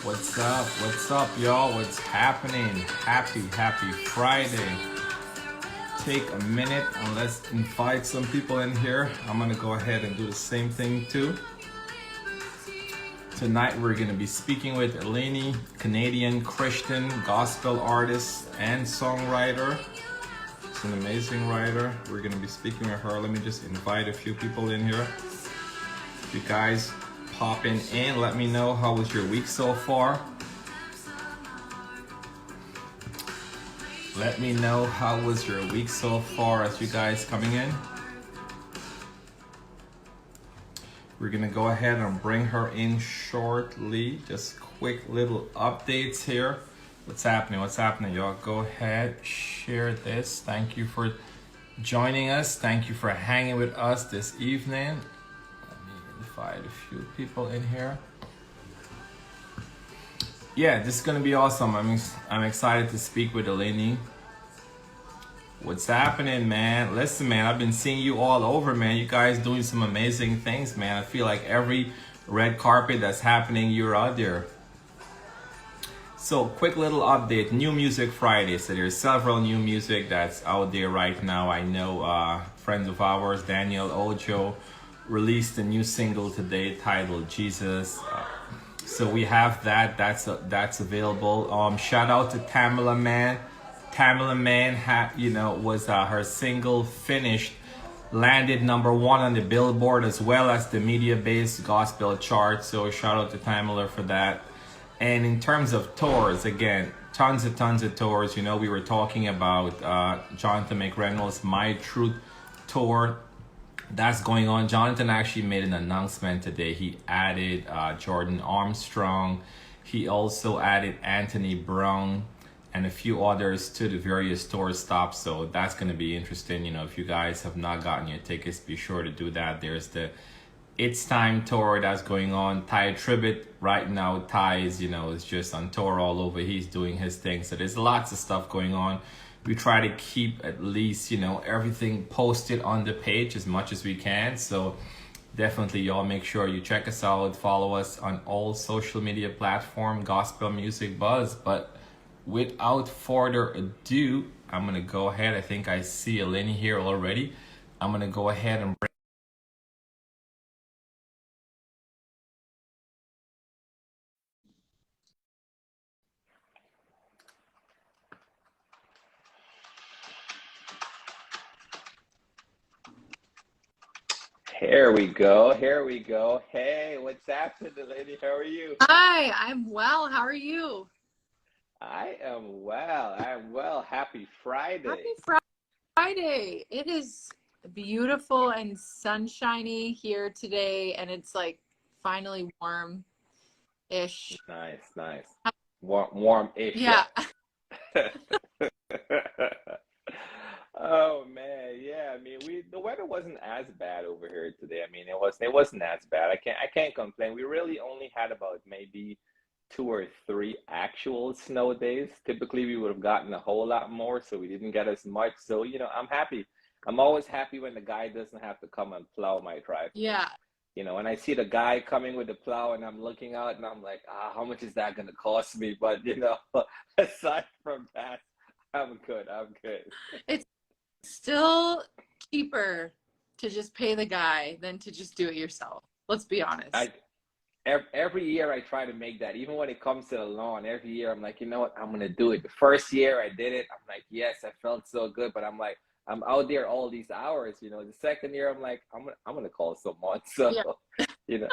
What's up? What's up, y'all? What's happening? Happy Friday. Take a minute and let's invite some people in here. I'm gonna go ahead and do the same thing too. Tonight we're gonna be speaking with Elenee, Canadian Christian gospel artist and songwriter. She's an amazing writer. We're gonna be speaking with her. Let me just invite a few people in here. If you guys popping in, let me know how was your week so far. Let me know how was your week so far as you guys coming in. We're gonna go ahead and bring her in shortly. Just quick little updates here. What's happening? What's happening, y'all? Go ahead, share this. Thank you for joining us. Thank you for hanging with us this evening. Let me invite a few people in here. Yeah, this is gonna be awesome. I'm excited to speak with Elenee. What's happening, man? Listen, man, I've been seeing you all over, man. You guys doing some amazing things, man. I feel like every red carpet that's happening, you're out there. So, quick little update. New Music Friday. So there's several new music that's out there right now. I know friends of ours, Daniel Ojo, released a new single today titled Jesus. So we have that. That's available. Shout out to Tamala Man. Tamala Man was her single finished, landed #1 on the Billboard as well as the media-based gospel chart. So shout out to Tamala for that. And in terms of tours, again, tons of tours. You know, we were talking about Jonathan McReynolds' My Truth tour. That's going on. Jonathan actually made an announcement today. He added Jordan Armstrong. He also added Anthony Brown and a few others to the various tour stops. So that's going to be interesting. You know, if you guys have not gotten your tickets, be sure to do that. There's the It's Time tour that's going on. Ty Tribbett right now. Ty is, is just on tour all over. He's doing his thing. So there's lots of stuff going on. We try to keep at least, everything posted on the page as much as we can. So definitely y'all make sure you check us out. Follow us on all social media platforms, Gospel Music Buzz. But without further ado, I'm going to go ahead. I think I see Elenee here already. I'm going to go ahead and bring. Here we go. Here we go. Hey, what's happening, Elenee? How are you? Hi, I'm well. How are you? I am well. I'm well. Happy Friday. Happy Friday. It is beautiful and sunshiny here today, and it's like finally warm-ish. Nice. Warm-ish. Yeah. Oh man, yeah. I mean, the weather wasn't as bad over here today. I mean, it wasn't as bad. I can't complain. We really only had about maybe 2 or 3 actual snow days. Typically, we would have gotten a whole lot more, so we didn't get as much. So, I'm happy. I'm always happy when the guy doesn't have to come and plow my driveway. Yeah. When I see the guy coming with the plow and I'm looking out and I'm like, how much is that going to cost me? But, aside from that, I'm good. I'm good. It's still cheaper to just pay the guy than to just do it yourself. Let's be honest. I every year I try to make that. Even when it comes to the lawn, every year I'm like, you know what, I'm gonna do it. The first year I did it, I'm like, yes, I felt so good. But I'm like, I'm out there all these hours. The second year I'm like, I'm gonna call someone. So, Yeah. you know.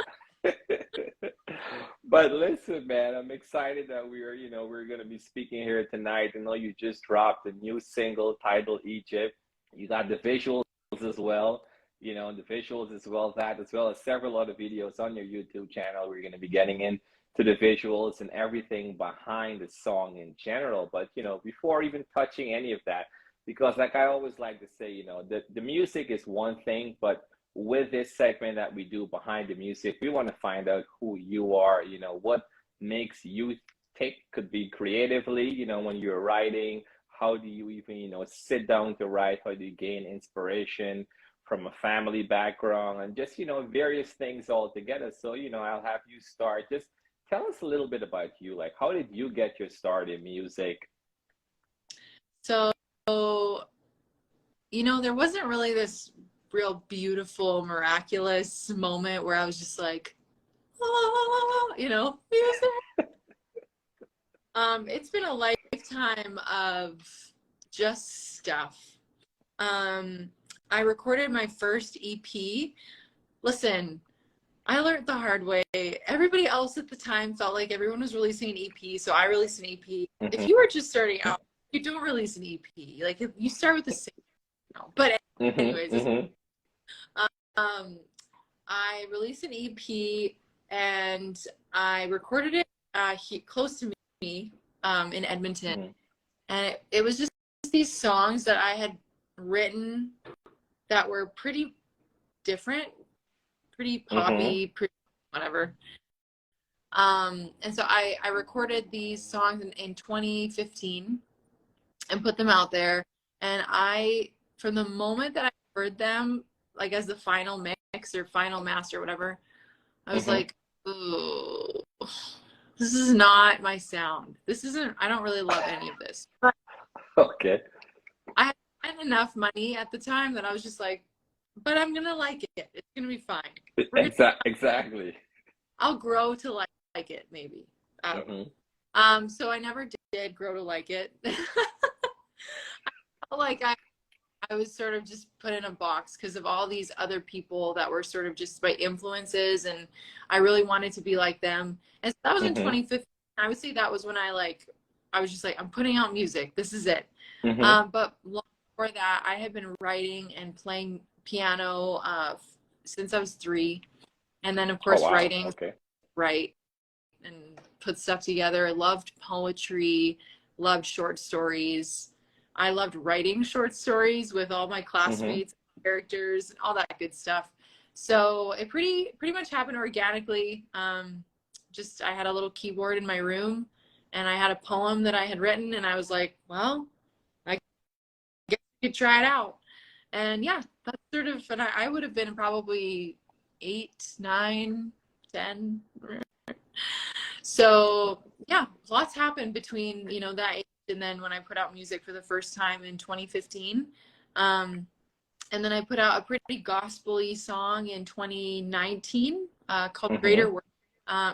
But listen, man, I'm excited that we're gonna be speaking here tonight. I know you just dropped a new single titled Egypt. You got the visuals as well, the visuals as well, that as well as several other videos on your YouTube channel. We're going to be getting into the visuals and everything behind the song in general. But, before even touching any of that, because like I always like to say, the music is one thing, but with this segment that we do behind the music, we want to find out who you are, what makes you tick. Could be creatively, when you're writing. How do you even, sit down to write? How do you gain inspiration from a family background and just, various things all together? So, I'll have you start. Just tell us a little bit about you. Like, how did you get your start in music? So, you know, there wasn't really this real beautiful, miraculous moment where I was just like, oh, you know, music. It's been a lifetime of just stuff. I recorded my first EP. Listen, I learned the hard way. Everybody else at the time felt like everyone was releasing an EP, so I released an EP. If you were just starting out, you don't release an EP. Like, if you start with the same. But anyways, I released an EP and I recorded it close to me in Edmonton. And it was just these songs that I had written that were pretty different, pretty poppy, pretty whatever. And so I recorded these songs in 2015 and put them out there. And from the moment that I heard them, like as the final mix or final master or whatever, I was like, ooh, this is not my sound. I don't really love any of this. Okay. I had enough money at the time that I was just like, but I'm going to like it. It's going to be fine. Exactly. I'll grow to like it, maybe. I don't know. So I never did grow to like it. I felt like I was sort of just put in a box because of all these other people that were sort of just my influences, and I really wanted to be like them. And so that was in 2015. I would say that was when I was just like, I'm putting out music. This is it. But long before that, I had been writing and playing piano since I was 3. And then, of course, writing, write and put stuff together. I loved poetry, loved short stories. I loved writing short stories with all my classmates, characters, and all that good stuff. So it pretty much happened organically. Just I had a little keyboard in my room, and I had a poem that I had written, and I was like, well, I guess I could try it out. And yeah, that's sort of, and I would have been probably 8, 9, 10. So yeah, lots happened between, you know, that age and then when I put out music for the first time in 2015. And then I put out a pretty gospel-y song in 2019 called Greater Work.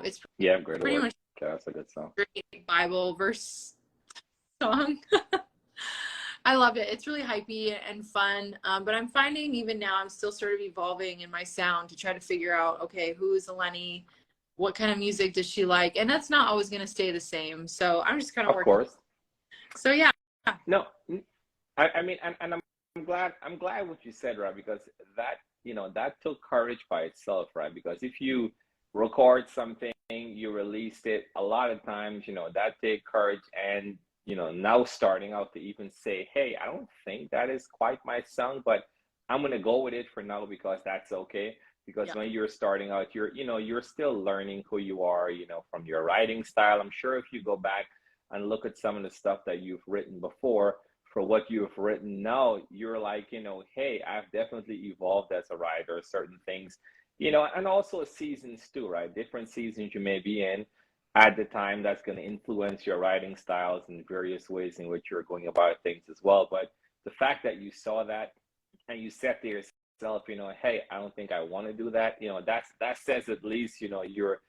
It's pretty much that's a good song. Great Bible verse song. I love it. It's really hypey and fun. But I'm finding even now I'm still sort of evolving in my sound to try to figure out, okay, who is Elenee? What kind of music does she like? And that's not always going to stay the same. So I'm just kind of working. Of course. So yeah. No, I mean, and I'm glad what you said, right? Because that, you know, that took courage by itself, right? Because if you record something, you released it, a lot of times, you know, that take courage. And, you know, now starting out to even say, hey, I don't think that is quite my sound, but I'm going to go with it for now because that's okay. Because when you're starting out, you're still learning who you are, you know, from your writing style. I'm sure if you go back and look at some of the stuff that you've written before for what you've written now, you're like, you know, hey, I've definitely evolved as a writer, certain things, you know, and also seasons too, right? Different seasons you may be in at the time, that's going to influence your writing styles in various ways in which you're going about things as well. But the fact that you saw that and you said to yourself, you know, hey, I don't think I want to do that, you know, that says at least, you know, you're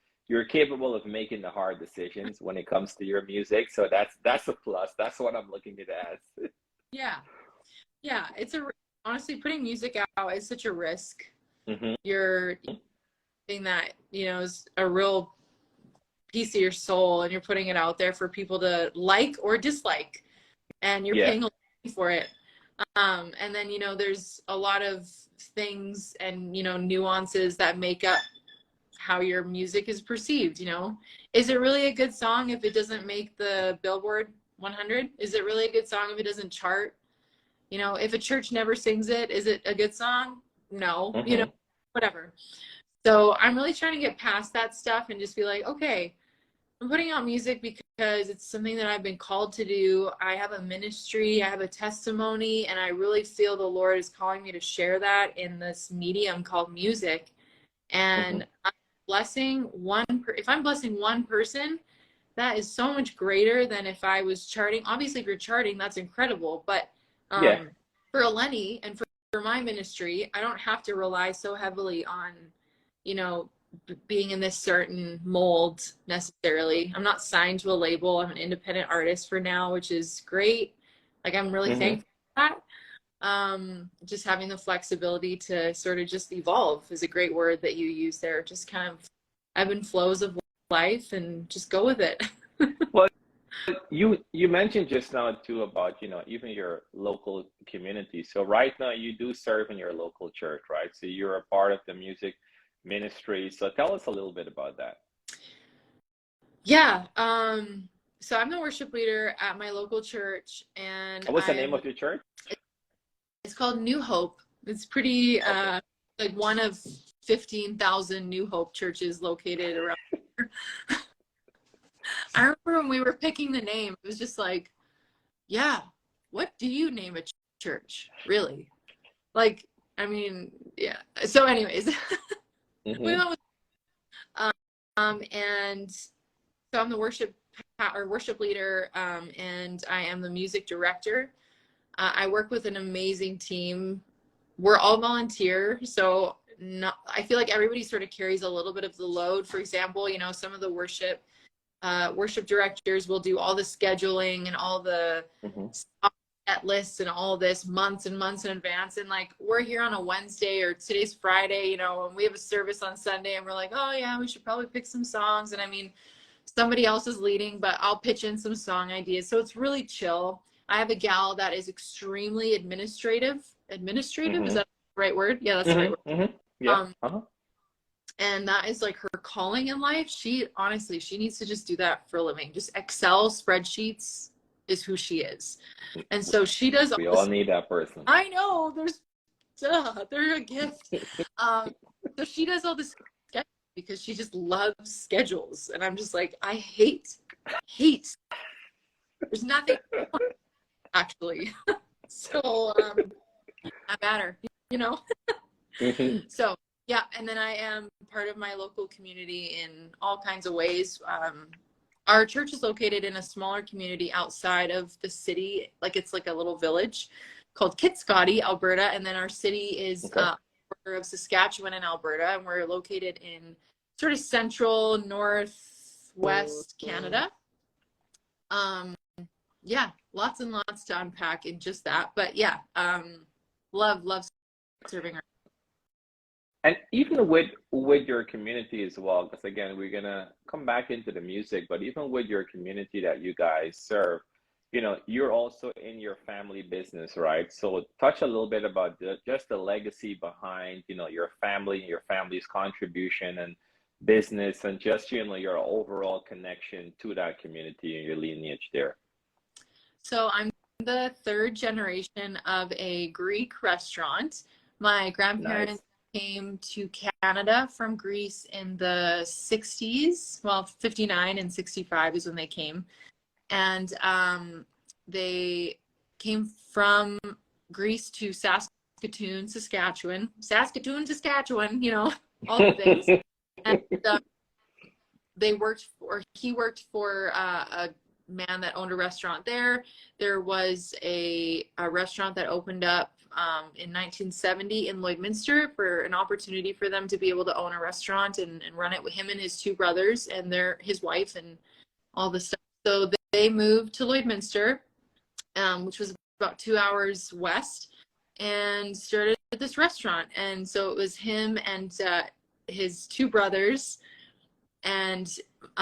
capable of making the hard decisions when it comes to your music. So that's a plus. That's what I'm looking at as. Yeah, it's honestly, putting music out is such a risk. You're doing that, you know, is a real piece of your soul, and you're putting it out there for people to like or dislike, and you're paying a lot for it. And then, you know, there's a lot of things and, you know, nuances that make up how your music is perceived. You know, is it really a good song if it doesn't make the Billboard 100? Is it really a good song if it doesn't chart? You know, if a church never sings it, is it a good song? No, you know, whatever. So I'm really trying to get past that stuff and just be like, okay, I'm putting out music because it's something that I've been called to do. I have a ministry, I have a testimony, and I really feel the Lord is calling me to share that in this medium called music. And blessing if I'm blessing one person, that is so much greater than if I was charting. Obviously, if you're charting, that's incredible. But Yeah. for Elenee and for my ministry, I don't have to rely so heavily on, you know, being in this certain mold necessarily. I'm not signed to a label. I'm an independent artist for now, which is great. Like, I'm really thankful for that. Just having the flexibility to sort of just evolve is a great word that you use there. Just kind of ebb and flows of life and just go with it. Well, you mentioned just now too about, you know, even your local community. So right now you do serve in your local church, right? So you're a part of the music ministry. So tell us a little bit about that. Yeah. So I'm the worship leader at my local church, and What's the name of your church? It's called New Hope. It's pretty like one of 15,000 New Hope churches located around here. I remember when we were picking the name, it was just like, yeah, what do you name a church? Really? Like, I mean, yeah. So anyways, we went with, and so I'm the worship leader, and I am the music director. I work with an amazing team. We're all volunteer, so I feel like everybody sort of carries a little bit of the load. For example, you know, some of the worship directors will do all the scheduling and all the set lists and all this months and months in advance. And like, we're here on a Wednesday, or today's Friday, you know, and we have a service on Sunday, and we're like, oh yeah, we should probably pick some songs. And I mean, somebody else is leading, but I'll pitch in some song ideas. So it's really chill. I have a gal that is extremely administrative. Is that the right word? Yeah, that's the right word. Yeah. And that is like her calling in life. She needs to just do that for a living. Just Excel spreadsheets is who she is. And so she does. We all need that person. I know. They're a gift. So she does all this because she just loves schedules. And I'm just like, I hate. There's nothing actually. So I'm at her, you know. So yeah, and then I am part of my local community in all kinds of ways. Our church is located in a smaller community outside of the city. Like, it's like a little village called Kitscoty, Alberta. And then our city is border of Saskatchewan and Alberta. And we're located in sort of central, northwest Canada. Yeah, lots and lots to unpack in just that. But yeah, love serving our. And even with your community as well, because again, we're gonna come back into the music, but even with your community that you guys serve, you know, you're also in your family business, right? So touch a little bit about just the legacy behind, you know, your family and your family's contribution and business, and just, you know, your overall connection to that community and your lineage there. So I'm the third generation of a Greek restaurant. My grandparents came to Canada from Greece in the 60s. Well, 59 and 65 is when they came. And they came from Greece to Saskatoon, Saskatchewan, you know, all the things. And he worked for a man that owned a restaurant there. There was a restaurant that opened up in 1970 in Lloydminster, for an opportunity for them to be able to own a restaurant and run it with him and his two brothers and his wife and all the stuff. So they moved to Lloydminster, which was about 2 hours west, and started this restaurant. And so it was him and his two brothers and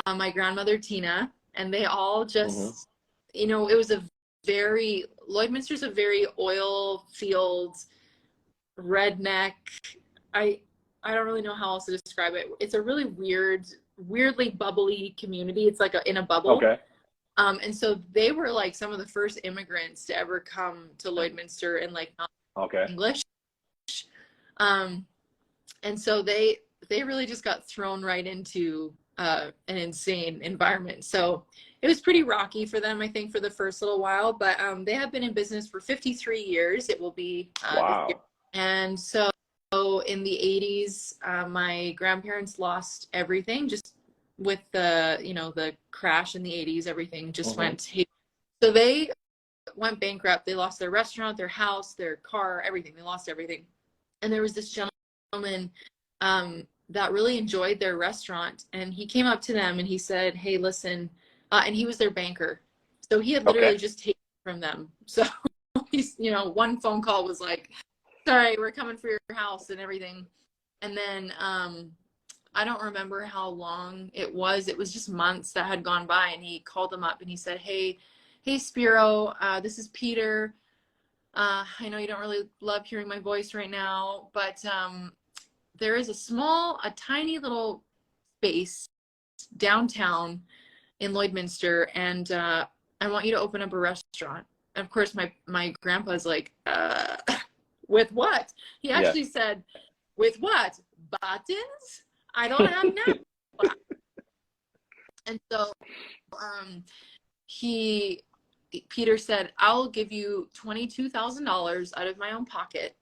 my grandmother Tina, and they all just, you know, it was Lloydminster's a very oil field, redneck. I don't really know how else to describe it. It's a really weirdly bubbly community. It's like in a bubble. Okay. And so they were like some of the first immigrants to ever come to Lloydminster and like not English. And so they really just got thrown right into an insane environment. So it was pretty rocky for them, I think, for the first little while, but they have been in business for 53 years. It will be wow. And so in the 80s, my grandparents lost everything just with the, you know, the crash in the 80s. Everything just went. So they went bankrupt. They lost their restaurant, their house, their car, everything. They lost everything. And there was this gentleman that really enjoyed their restaurant, and he came up to them and he said, "Hey, listen," and he was their banker. So he had literally just taken from them. So he's, you know, one phone call was like, "Sorry, we're coming for your house," and everything. And then I don't remember how long it was. It was just months that had gone by, and he called them up and he said, "Hey, Spiro, this is Peter. I know you don't really love hearing my voice right now, but there is a tiny little space downtown in Lloydminster, and I want you to open up a restaurant." And of course, my grandpa's like, "With what?" He actually said, "With what? Buttons? I don't have now." And so Peter said, "I'll give you $22,000 out of my own pocket,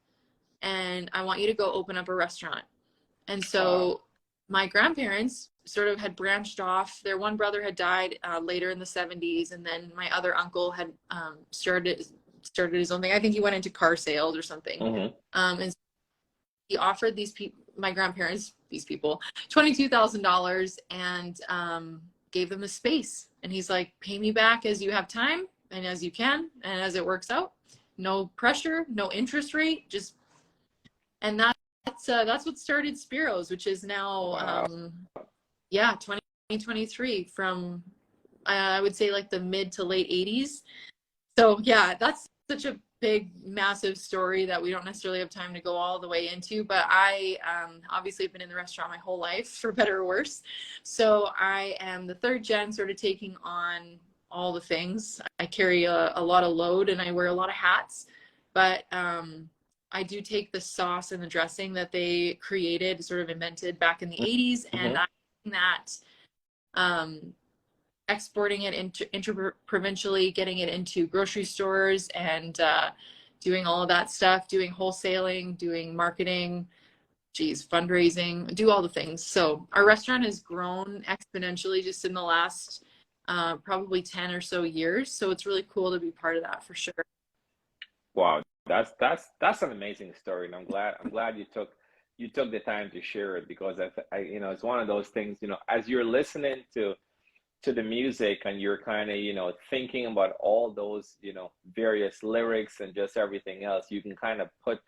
and I want you to go open up a restaurant." And so my grandparents sort of had branched off. Their one brother had died later in the 70s, and then my other uncle had started his own thing. I think he went into car sales or something. And so he offered my grandparents, these people, $22,000, and gave them a space. And he's like, "Pay me back as you have time and as you can and as it works out. No pressure, no interest rate, just." And that's what started Spiro's, which is now 2023, from I would say like the mid to late 80s. So yeah, that's such a big, massive story that we don't necessarily have time to go all the way into, but I obviously have been in the restaurant my whole life, for better or worse. So I am the third gen, sort of taking on all the things. I carry a lot of load and I wear a lot of hats, but I do take the sauce and the dressing that they created, sort of invented back in the 80s, and I'm that exporting it interprovincially, getting it into grocery stores, and doing all of that stuff, doing wholesaling, doing marketing, fundraising, do all the things. So our restaurant has grown exponentially just in the last probably 10 or so years. So it's really cool to be part of that, for sure. Wow, that's an amazing story, and I'm glad you took the time to share it, because I you know, it's one of those things, you know, as you're listening to the music and you're kind of, you know, thinking about all those, you know, various lyrics and just everything else, you can kind of put,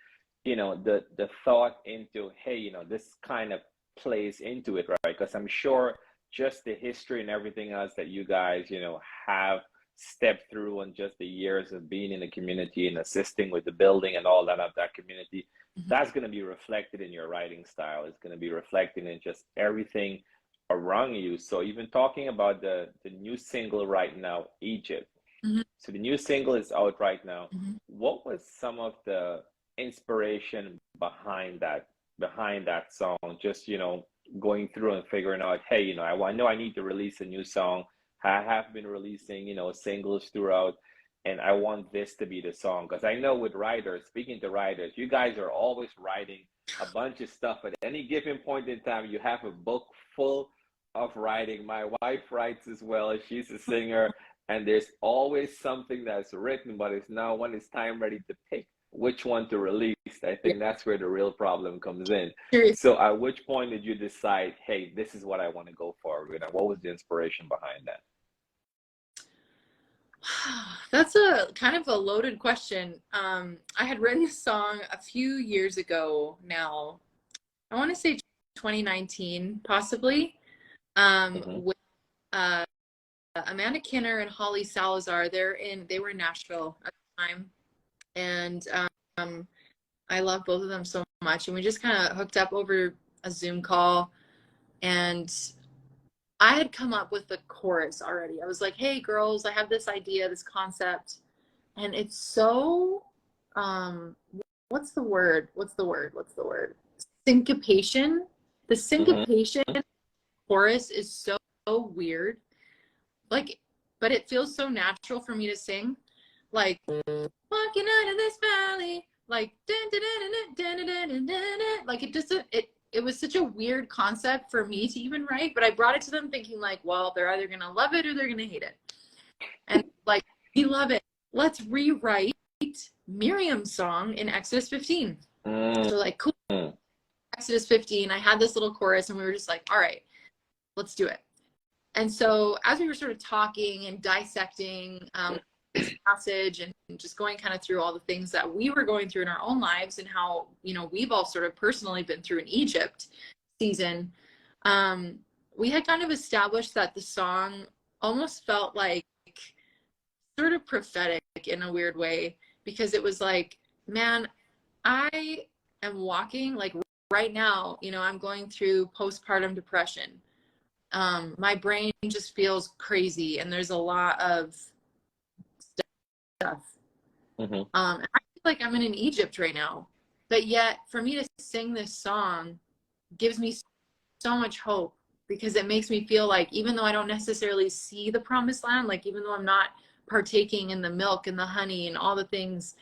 you know, the thought into, hey, you know, this kind of plays into it, right? Because I'm sure just the history and everything else that you guys, you know, have stepped through, and just the years of being in the community and assisting with the building and all that of that community, that's going to be reflected in your writing style. It's going to be reflected in just everything around you. So even talking about the new single right now, Egypt. So the new single is out right now. What was some of the inspiration behind that song? Just, you know, going through and figuring out, hey, you know, I know I need to release a new song. I have been releasing, you know, singles throughout, and I want this to be the song. Because I know with writers, speaking to writers, you guys are always writing a bunch of stuff. At any given point in time, you have a book full of writing. My wife writes as well. She's a singer, and there's always something that's written, but it's now when it's time ready to pick which one to release. I think that's where the real problem comes in. So at which point did you decide, hey, this is what I want to go forward with? And what was the inspiration behind that? That's a kind of a loaded question. I had written a song a few years ago now. I want to say 2019, possibly, with Amanda Kinner and Holly Salazar. They were in Nashville at the time, and I love both of them so much. And we just kind of hooked up over a Zoom call, and I had come up with the chorus already. I was like, "Hey girls, I have this idea, this concept," and it's so what's the word? Syncopation. The syncopation chorus is so weird. Like, but it feels so natural for me to sing. Like, walking out of this valley, like like it was such a weird concept for me to even write, but I brought it to them thinking like, well, they're either gonna love it or they're gonna hate it. And like, we love it. Let's rewrite Miriam's song in Exodus 15. So like, cool. Exodus 15, I had this little chorus and we were just like, all right, let's do it. And so as we were sort of talking and dissecting this passage and just going kind of through all the things that we were going through in our own lives and how, you know, we've all sort of personally been through an Egypt season, we had kind of established that the song almost felt like sort of prophetic in a weird way, because it was like, man, I am walking like right now, you know, I'm going through postpartum depression. My brain just feels crazy and there's a lot of stuff. And I feel like I'm in Egypt right now, but yet for me to sing this song gives me so much hope, because it makes me feel like even though I don't necessarily see the promised land, like even though I'm not partaking in the milk and the honey and all the things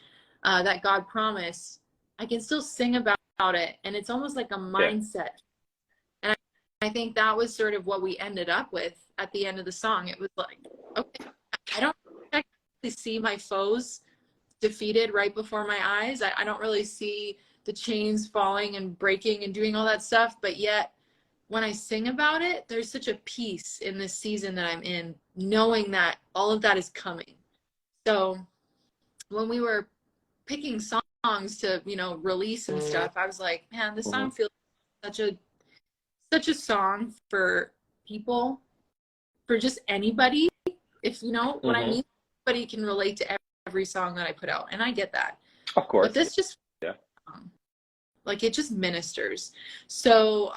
that God promised, I can still sing about it. And it's almost like a mindset. And I think that was sort of what we ended up with at the end of the song. It was like, okay, I don't actually see my foes defeated right before my eyes. I don't really see the chains falling and breaking and doing all that stuff. But yet when I sing about it, there's such a peace in this season that I'm in, knowing that all of that is coming. So when we were picking songs to, you know, release and stuff, I was like, man, this song feels such a song for people, for just anybody. If you know what I mean, anybody can relate to every song that I put out, and I get that. Of course. But this just like, it just ministers. So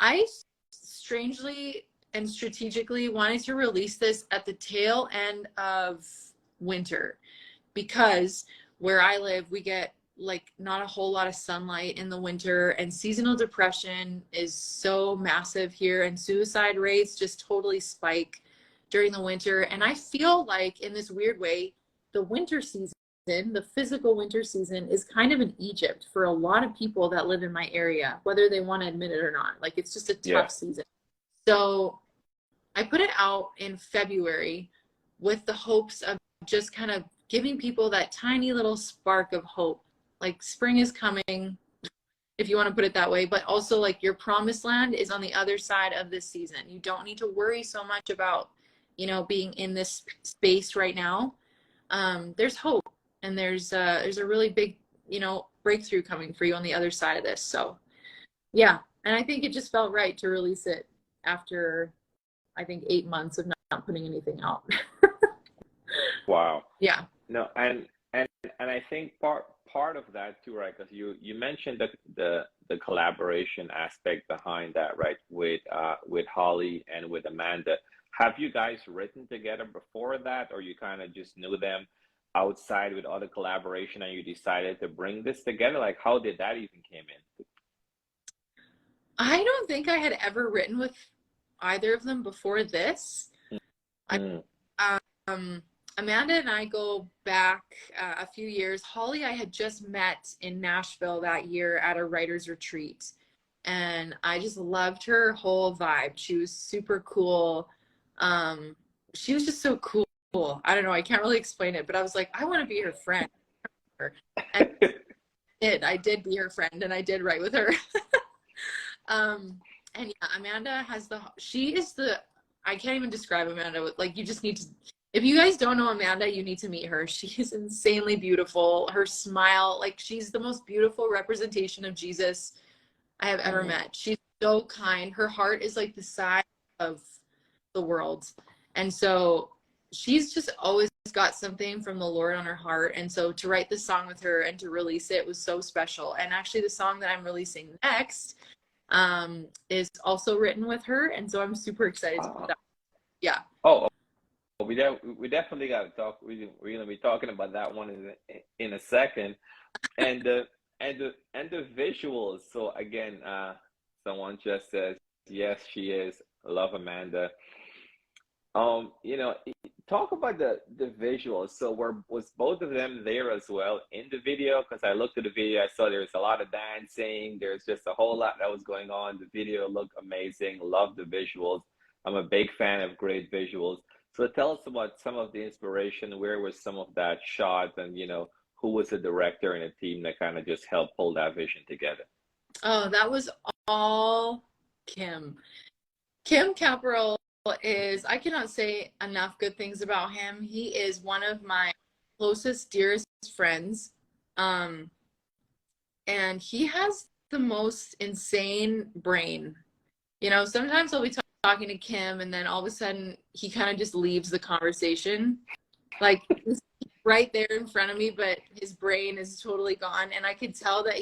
I strangely and strategically wanted to release this at the tail end of winter, because where I live, we get like not a whole lot of sunlight in the winter, and seasonal depression is so massive here, and suicide rates just totally spike during the winter. And I feel like in this weird way, the winter season, the physical winter season, is kind of an Egypt for a lot of people that live in my area, whether they want to admit it or not. Like, it's just a tough season. So I put it out in February with the hopes of just kind of giving people that tiny little spark of hope. Like, spring is coming, if you want to put it that way, but also like your promised land is on the other side of this season. You don't need to worry so much about, you know, being in this space right now. There's hope, and there's a really big, you know, breakthrough coming for you on the other side of this. So yeah, and I think it just felt right to release it after, I think, 8 months of not putting anything out. Wow. Yeah. No, and I think part of that too, right? Because you mentioned the collaboration aspect behind that, right? With Holly and with Amanda. Have you guys written together before that, or you kind of just knew them outside with other collaboration and you decided to bring this together? Like, how did that even came in? I don't think I had ever written with either of them before this. Amanda and I go back a few years. Holly, I had just met in Nashville that year at a writer's retreat, and I just loved her whole vibe. She was super cool. She was just so cool. I don't know, I can't really explain it, but I was like, I want to be her friend. And I did be her friend, and I did write with her. And yeah, Amanda I can't even describe Amanda. Like, you just need to, if you guys don't know Amanda, you need to meet her. She is insanely beautiful. Her smile, like, she's the most beautiful representation of Jesus I have ever met. She's so kind. Her heart is like the size of the world. And so she's just always got something from the Lord on her heart. And so to write this song with her and to release it was so special. And actually the song that I'm releasing next is also written with her. And so I'm super excited to put that. Yeah. Oh, we definitely got to talk. We're going to be talking about that one in a second. And the visuals. So again, someone just says, yes, she is. Love Amanda. You know, talk about the visuals. So was both of them there as well in the video? Because I looked at the video, I saw there's a lot of dancing. There's just a whole lot that was going on. The video looked amazing. Love the visuals. I'm a big fan of great visuals. So tell us about some of the inspiration. Where was some of that shot, and you know, who was the director and a team that kind of just helped pull that vision together? Oh, that was all Kim. Kim Caparol is, I cannot say enough good things about him. He is one of my closest, dearest friends. Um, and he has the most insane brain. You know, sometimes I'll be talking to Kim and then all of a sudden he kind of just leaves the conversation. Like he's right there in front of me, but his brain is totally gone. And I could tell that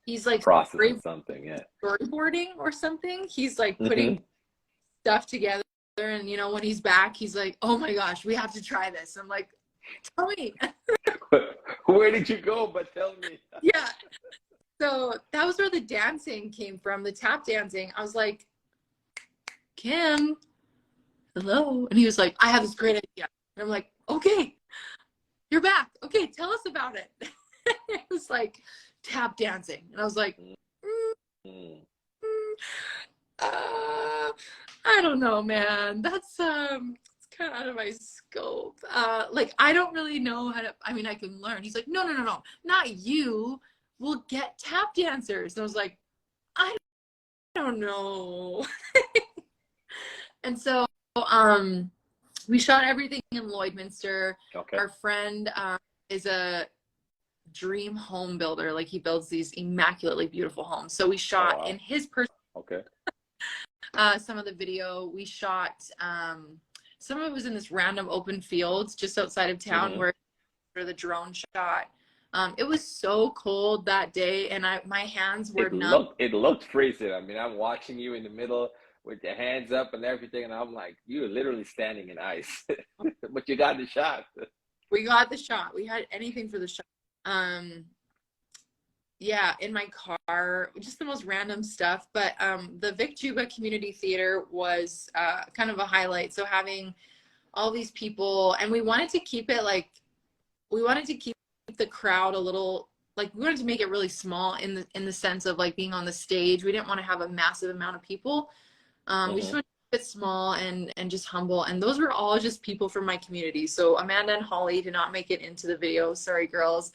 he's like Processing something, yeah. storyboarding or something. He's like Mm-hmm. putting stuff together, and you know, when he's back, he's like, oh my gosh, we have to try this. I'm like, tell me. Where did you go? But tell me. Yeah. So that was where the dancing came from, the tap dancing. I was like, Kim, hello. And he was like, I have this great idea. And I'm like, okay, you're back. Okay, tell us about it. It was like tap dancing. And I was like, I don't know, man. That's it's kind of out of my scope. Like I don't really know how to. I mean, I can learn. He's like, no, not you. We'll get tap dancers. And I was like, I don't know. And so we shot everything in Lloydminster. Okay. Our friend is a dream home builder. Like he builds these immaculately beautiful homes. So we shot in his personal. Okay. Some of the video we shot, some of it was in this random open fields just outside of town where the drone shot. It was so cold that day, and my hands were numb. It looked freezing. I mean, I'm watching you in the middle with your hands up and everything, and I'm like, you're literally standing in ice. But you got the shot. We got the shot. We had anything for the shot. Yeah, in my car, just the most random stuff. But the Vic Juba Community Theater was kind of a highlight. So having all these people, and we wanted to keep it like, we wanted to keep the crowd a little, like we wanted to make it really small in the sense of like being on the stage. We didn't want to have a massive amount of people. We just wanted to keep it small and just humble. And those were all just people from my community. So Amanda and Holly did not make it into the video. Sorry, girls.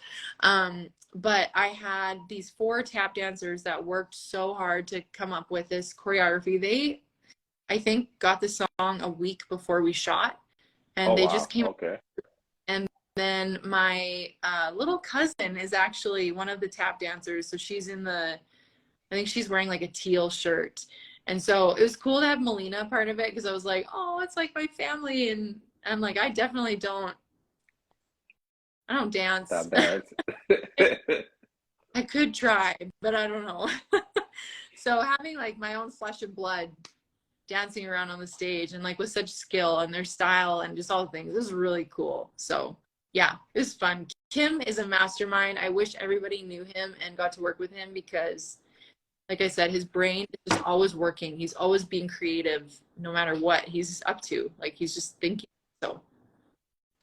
But I had these 4 tap dancers that worked so hard to come up with this choreography. They, I think, got the song a week before we shot, and they just came. Okay. And then my little cousin is actually one of the tap dancers. So she's in I think she's wearing like a teal shirt. And so it was cool to have Melina part of it, because I was like, oh, it's like my family. And I'm like, I definitely don't dance. That bad. I could try, but I don't know. So having like my own flesh and blood dancing around on the stage and like with such skill and their style and just all the things, it was really cool. So yeah, it was fun. Kim is a mastermind. I wish everybody knew him and got to work with him, because like I said, his brain is just always working. He's always being creative no matter what he's up to. Like he's just thinking. So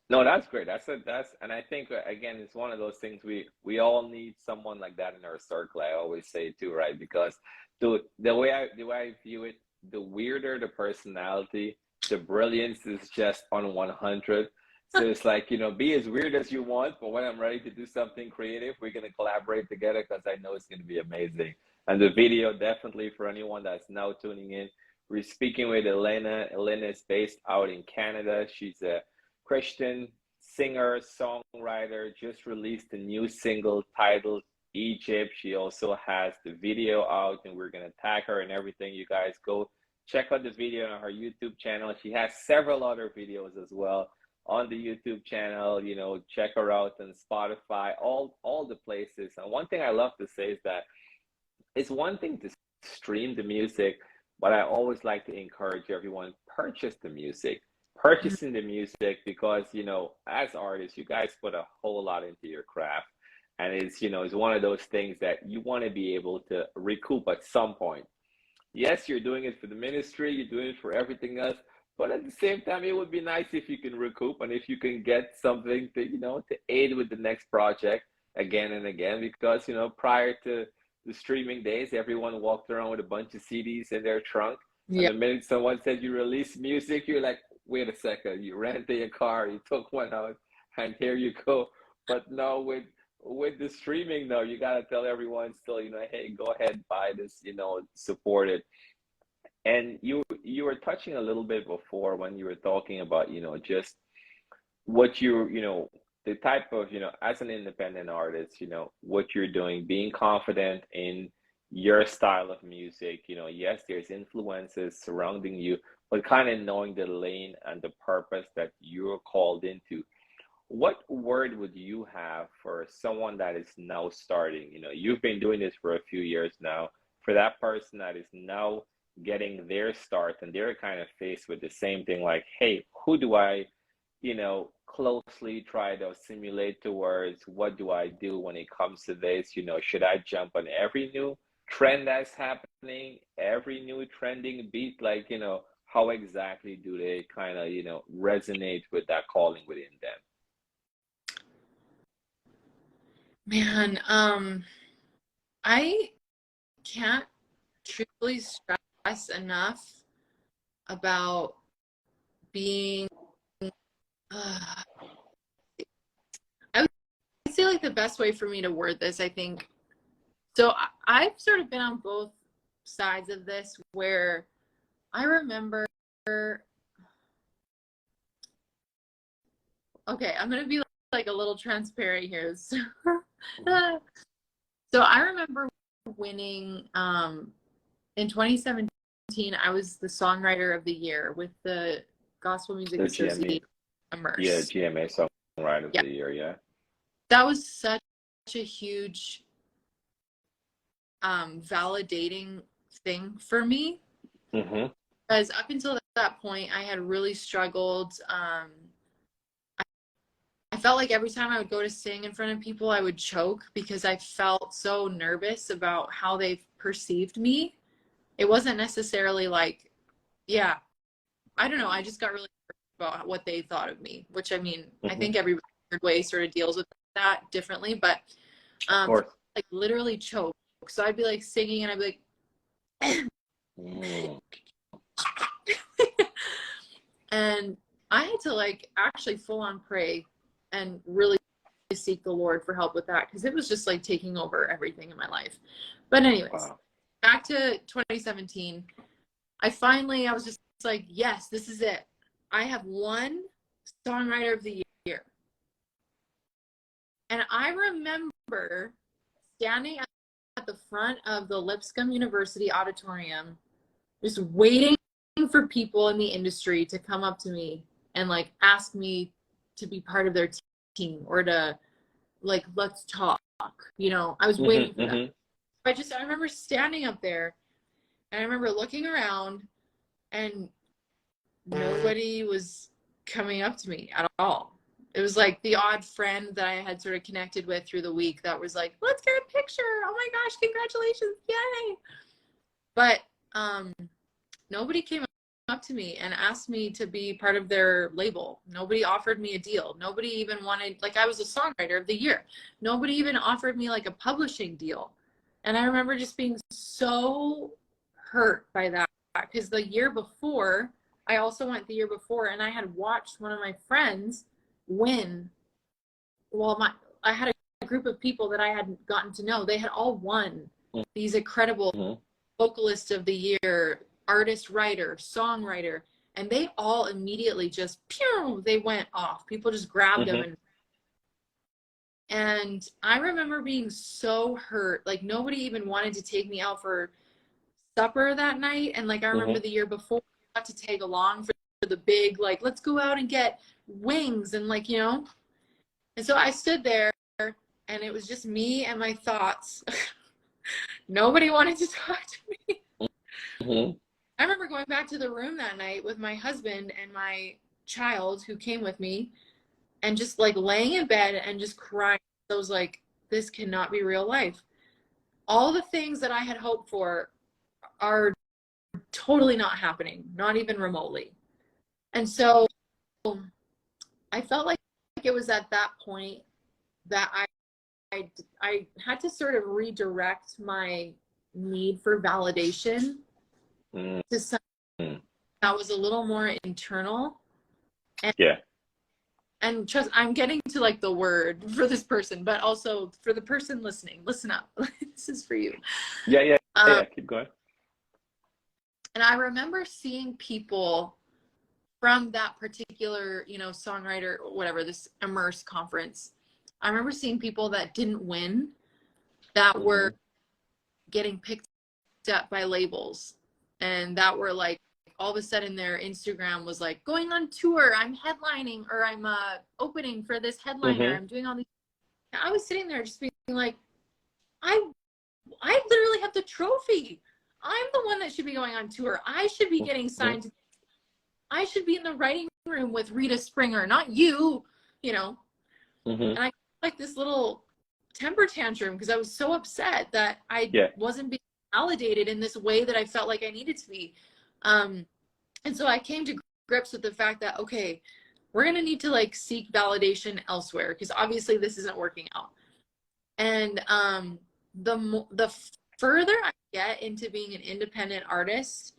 No, that's great. And I think again, it's one of those things we all need someone like that in our circle. I always say too, right? Because the way I view it, the weirder the personality, the brilliance is just on 100. So it's like, you know, be as weird as you want, but when I'm ready to do something creative, we're gonna collaborate together, because I know it's gonna be amazing. And the video, definitely for anyone that's now tuning in, we're speaking with Elenee. Elenee is based out in Canada. She's a Christian singer, songwriter, just released a new single titled Egypt. She also has the video out, and we're going to tag her and everything. You guys go check out the video on her YouTube channel. She has several other videos as well on the YouTube channel. You know, check her out on Spotify, all the places. And one thing I love to say is that it's one thing to stream the music, but I always like to encourage everyone, purchase the music. Purchasing the music, because you know, as artists, you guys put a whole lot into your craft, and it's, you know, it's one of those things that you want to be able to recoup at some point. Yes, you're doing it for the ministry, you're doing it for everything else, But at the same time, it would be nice if you can recoup and if you can get something to, to aid with the next project again and again. Because, prior to the streaming days, everyone walked around with a bunch of CDs in their trunk. And Yeah. the minute someone said you release music, you're like, wait a second, you rented your car, you took one out, and here you go. But no, with the streaming, no, you gotta tell everyone still, hey, go ahead, buy this, support it. And you were touching a little bit before when you were talking about, just what the type of, as an independent artist, what you're doing, being confident in your style of music, yes, there's influences surrounding you, but kind of knowing the lane and the purpose that you're called into. What word would you have for someone that is now starting? You've been doing this for a few years now. For that person that is now getting their start and they're kind of faced with the same thing, like, hey, who do I, closely try to simulate towards? What do I do when it comes to this? Should I jump on every new trend that's happening, every new trending beat? Like, how exactly do they kind of, resonate with that calling within them? Man, I can't truly stress enough about being, I would say like the best way for me to word this, I think. So I've sort of been on both sides of this where I remember, okay, I'm going to be like a little transparent here. So I remember winning in 2017. I was the Songwriter of the Year with the Gospel Music The Association. GME, yeah, GMA Songwriter of Yeah. the Year, yeah. That was such a huge validating thing for me. Mm-hmm. Because up until that point, I had really struggled. I felt like every time I would go to sing in front of people, I would choke because I felt so nervous about how they perceived me. It wasn't necessarily like, yeah, I don't know. I just got really nervous about what they thought of me, which I mean, I think every weird way sort of deals with that differently, but Of course. like literally choke. So I'd be like singing and I'd be like, and I had to like actually full on pray and really seek the Lord for help with that because it was just like taking over everything in my life. But anyways, Wow. back to 2017. I was just like, yes, this is it. I have won Songwriter of the Year. And I remember standing at the front of the Lipscomb University auditorium, just waiting for people in the industry to come up to me and like ask me to be part of their team or to like, let's talk. I was waiting for that. I remember standing up there and I remember looking around and nobody was coming up to me at all. It was like the odd friend that I had sort of connected with through the week that was like, let's get a picture. Oh my gosh, congratulations. Yay. But nobody came up to me and asked me to be part of their label. Nobody offered me a deal. Nobody even wanted, like, I was a Songwriter of the Year. Nobody even offered me like a publishing deal. And I remember just being so hurt by that because the year before, I also went the year before and I had watched one of my friends win. Well, I had a group of people that I hadn't gotten to know. They had all won these incredible vocalist of the year, artist, writer, songwriter, and they all immediately just they went off. People just grabbed them and I remember being so hurt. Like nobody even wanted to take me out for supper that night. And like I remember the year before I got to tag along for the big like let's go out and get wings and like and so I stood there and it was just me and my thoughts. Nobody wanted to talk to me. I remember going back to the room that night with my husband and my child who came with me and just like laying in bed and just crying. I was like, this cannot be real life. All the things that I had hoped for are totally not happening, not even remotely. And so I felt like it was at that point that I had to sort of redirect my need for validation to something that was a little more internal. And, Yeah. And trust, I'm getting to like the word for this person, but also for the person listening, listen up. This is for you. Yeah. Keep going. And I remember seeing people from that particular, you know, songwriter, whatever, this Immerse conference. I remember seeing people that didn't win, that were getting picked up by labels, and that were like, all of a sudden their Instagram was like, going on tour, I'm headlining, or I'm opening for this headliner, I'm doing all these. I was sitting there just being like, I literally have the trophy. I'm the one that should be going on tour. I should be getting signed. I should be in the writing room with Rita Springer, not you, you know. And I like this little temper tantrum because I was so upset that I wasn't being validated in this way that I felt like I needed to be. And so I came to grips with the fact that, okay, we're going to need to like seek validation elsewhere because obviously this isn't working out. And the further I get into being an independent artist,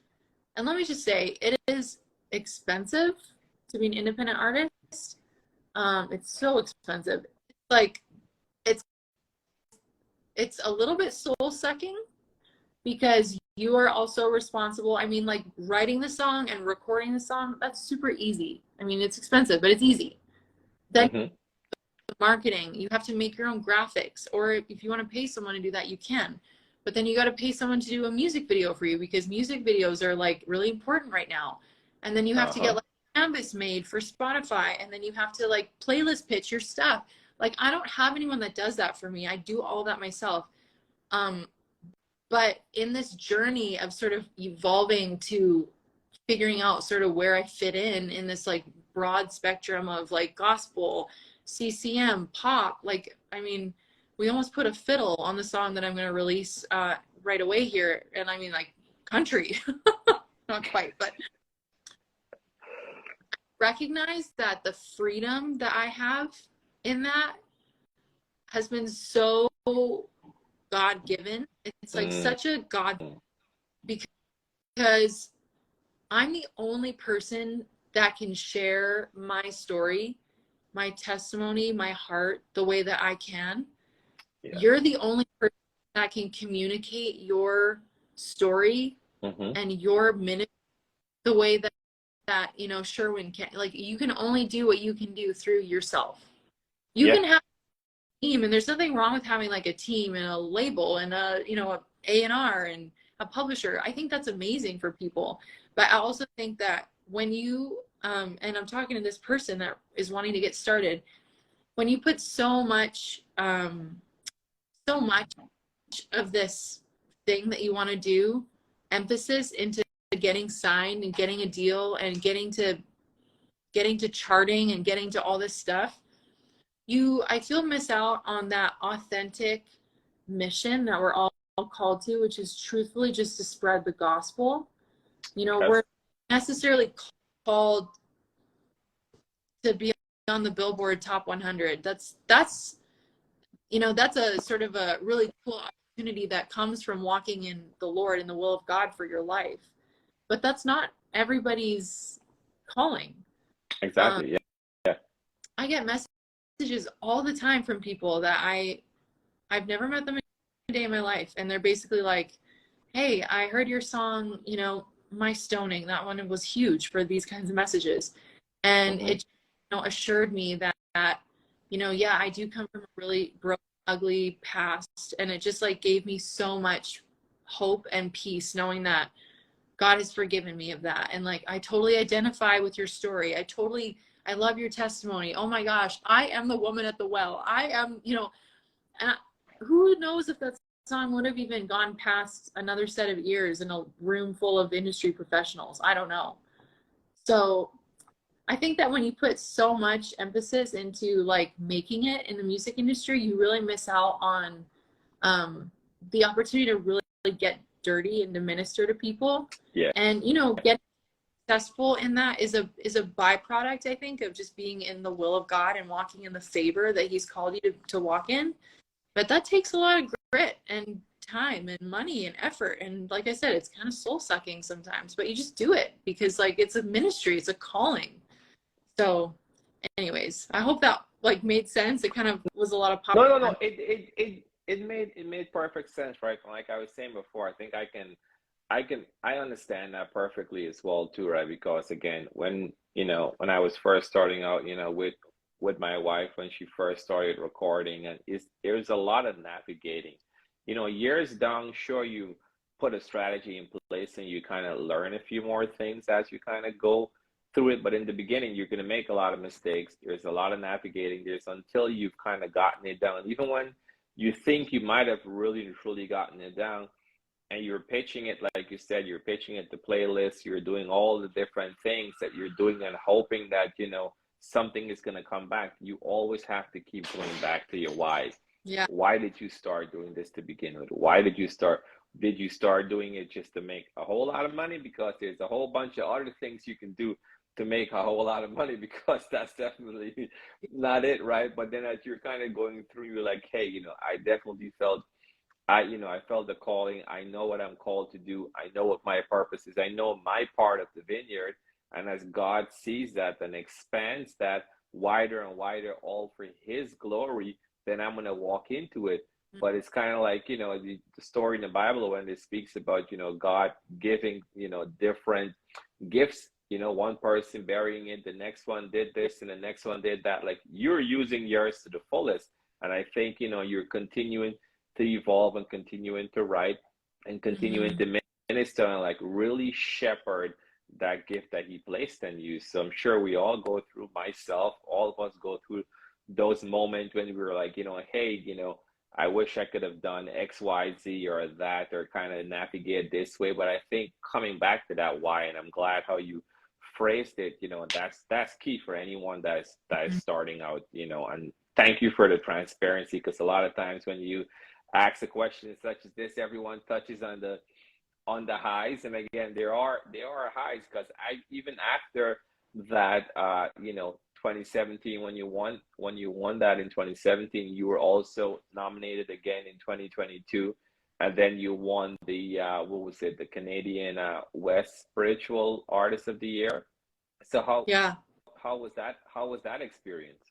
and let me just say, it is expensive to be an independent artist. It's so expensive. It's like, it's a little bit soul sucking because you are also responsible. I mean, like writing the song and recording the song, that's super easy. I mean, it's expensive, but it's easy. Then marketing, you have to make your own graphics, or if you want to pay someone to do that, you can. But then you got to pay someone to do a music video for you because music videos are like really important right now. And then you have to get like a canvas made for Spotify, and then you have to like playlist pitch your stuff. Like I don't have anyone that does that for me. I do all that myself. But in this journey of sort of evolving to figuring out sort of where I fit in this like broad spectrum of like gospel, CCM, pop, like, I mean, we almost put a fiddle on the song that I'm going to release right away here. And I mean, like, country, not quite, but recognize that the freedom that I have in that has been so God-given. It's like such a God, because I'm the only person that can share my story, my testimony, my heart, the way that I can. You're the only person that can communicate your story and your ministry the way that you know, Sherwin can. Like, you can only do what you can do through yourself. You can have a team, and there's nothing wrong with having like a team and a label and a, you know, A&R and a publisher. I think that's amazing for people. But I also think that when you, and I'm talking to this person that is wanting to get started, when you put so much of this thing that you want to do, emphasis into getting signed and getting a deal and getting to charting and getting to all this stuff, I feel miss out on that authentic mission that we're all called to, which is truthfully just to spread the gospel. You know, we're necessarily called to be on the Billboard Top 100. That's you know, that's a sort of a really cool opportunity that comes from walking in the Lord and the will of God for your life. But that's not everybody's calling. Exactly. I get messages all the time from people that I've never met them a day in my life, and they're basically like, hey, I heard your song, you know, My Stoning, that one was huge for these kinds of messages. And it, you know, assured me that, you know, yeah, I do come from a really broken, ugly past. And it just like gave me so much hope and peace knowing that God has forgiven me of that. And like, I totally identify with your story. I love your testimony. Oh my gosh, I am the woman at the well. I am, you know, and who knows if that song would have even gone past another set of ears in a room full of industry professionals. I don't know. So I think that when you put so much emphasis into like making it in the music industry, you really miss out on the opportunity to really get dirty and to minister to people. And, you know, get successful in that is a byproduct, I think, of just being in the will of God and walking in the favor that he's called you to walk in. But that takes a lot of grit and time and money and effort. And like I said, it's kind of soul sucking sometimes, but you just do it because like it's a ministry, it's a calling. So anyways, I hope that like made sense. It kind of was a lot of No, popcorn. no, no. It made perfect sense, right? Like I was saying before, I think I understand that perfectly as well too, right? Because again, when when I was first starting out, with my wife when she first started recording, and there's a lot of navigating. Years down, sure, you put a strategy in place and you kind of learn a few more things as you kind of go through it. But in the beginning, you're going to make a lot of mistakes. There's a lot of navigating. There's until you've kind of gotten it down. Even when you think you might have really and truly gotten it down, and you're pitching it, like you said, you're pitching it to playlists, you're doing all the different things that you're doing and hoping that, something is going to come back. You always have to keep going back to your why. Yeah. Why did you start doing this to begin with? Why did you start? Did you start doing it just to make a whole lot of money? Because there's a whole bunch of other things you can do to make a whole lot of money, because that's definitely not it, right? But then as you're kind of going through, you're like, hey, I definitely felt I felt the calling. I know what I'm called to do. I know what my purpose is. I know my part of the vineyard. And as God sees that and expands that wider and wider, all for his glory, then I'm going to walk into it. But it's kind of like, the story in the Bible when it speaks about, God giving, different gifts, one person burying it, the next one did this and the next one did that. Like, you're using yours to the fullest. And I think, you're continuing to evolve and continuing to write and continuing to minister and like really shepherd that gift that he placed in you. So I'm sure we all go through, myself, all of us go through those moments when we were like, hey, I wish I could have done X, Y, Z or that, or kind of navigate this way. But I think coming back to that why, and I'm glad how you phrased it, that's key for anyone that is starting out, and thank you for the transparency, because a lot of times when you ask a question such as this, everyone touches on the highs, and again, there are highs, because I even after that 2017, when you won that in 2017, you were also nominated again in 2022, and then you won the what was it, the Canadian West Spiritual Artist of the Year. So how was that experience?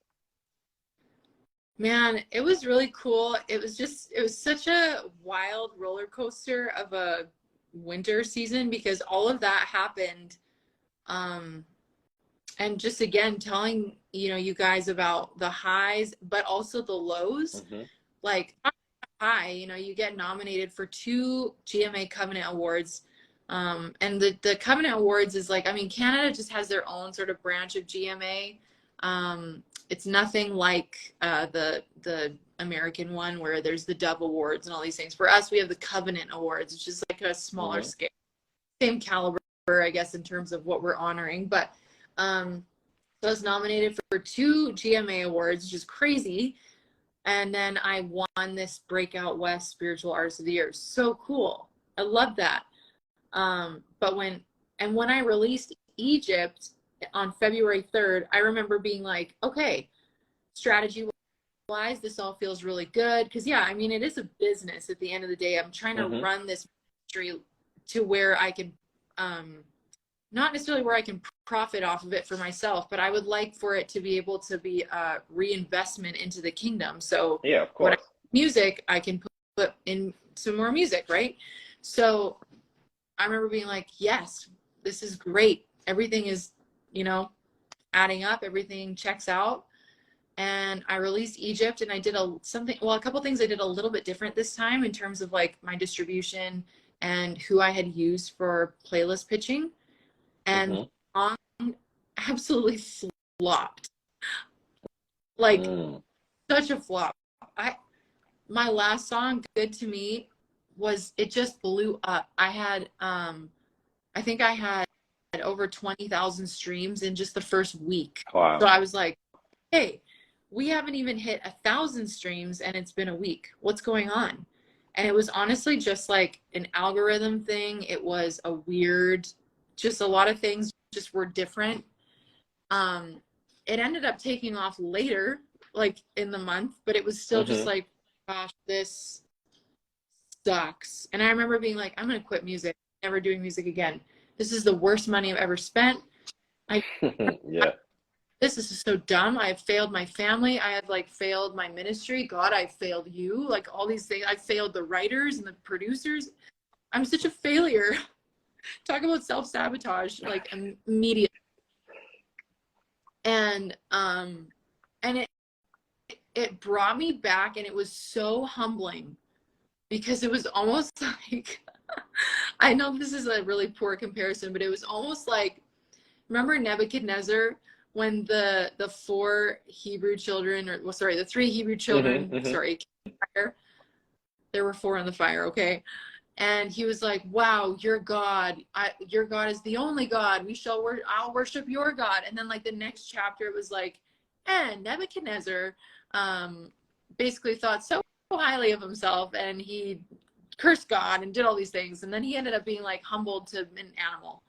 Man, it was really cool. It was such a wild roller coaster of a winter season, because all of that happened. And just again, telling, you guys about the highs, but also the lows. Like high, you get nominated for 2 GMA Covenant Awards. And the Covenant Awards is like, Canada just has their own sort of branch of GMA. It's nothing like the American one where there's the Dove Awards and all these things. For us, we have the Covenant Awards, which is like a smaller scale, same caliber, I guess, in terms of what we're honoring. But so I was nominated for 2 GMA Awards, which is crazy. And then I won this Breakout West Spiritual Artist of the Year. So cool. I love that. But when I released Egypt on February 3rd, I remember being like, okay, strategy wise, this all feels really good. Because it is a business at the end of the day. I'm trying to run this ministry to where I can, not necessarily where I can profit off of it for myself, but I would like for it to be able to be a reinvestment into the kingdom. So yeah, of course, music, I can put in some more music, right? So I remember being like, yes, this is great. Everything is, adding up. Everything checks out. And I released Egypt, and I did a couple things I did a little bit different this time in terms of like my distribution and who I had used for playlist pitching. And the song absolutely flopped. Like such a flop. My last song, Good to Me, it just blew up. I had I think I had over 20,000 streams in just the first week. Wow. So I was like, hey, we haven't even hit 1,000 streams and it's been a week. What's going on? And it was honestly just like an algorithm thing. It was a weird, just a lot of things just were different. It ended up taking off later, like in the month, but it was still just like, gosh, this sucks. And I remember being like, I'm gonna quit music, never doing music again. This is the worst money I've ever spent. Yeah. This is so dumb. I have failed my family. I have like failed my ministry. God, I failed you. Like all these things. I failed the writers and the producers. I'm such a failure. Talk about self-sabotage, like immediate. And it brought me back, and it was so humbling because it was almost like, I know this is a really poor comparison, but it was almost like, remember Nebuchadnezzar, when the four Hebrew children, or well, sorry, the three Hebrew children, sorry, fire. There were four in the fire, okay? And he was like, wow, your God, your God is the only God. I'll worship your God. And then like the next chapter, it was like, and Nebuchadnezzar basically thought so highly of himself, and he cursed God and did all these things. And then he ended up being like humbled to an animal.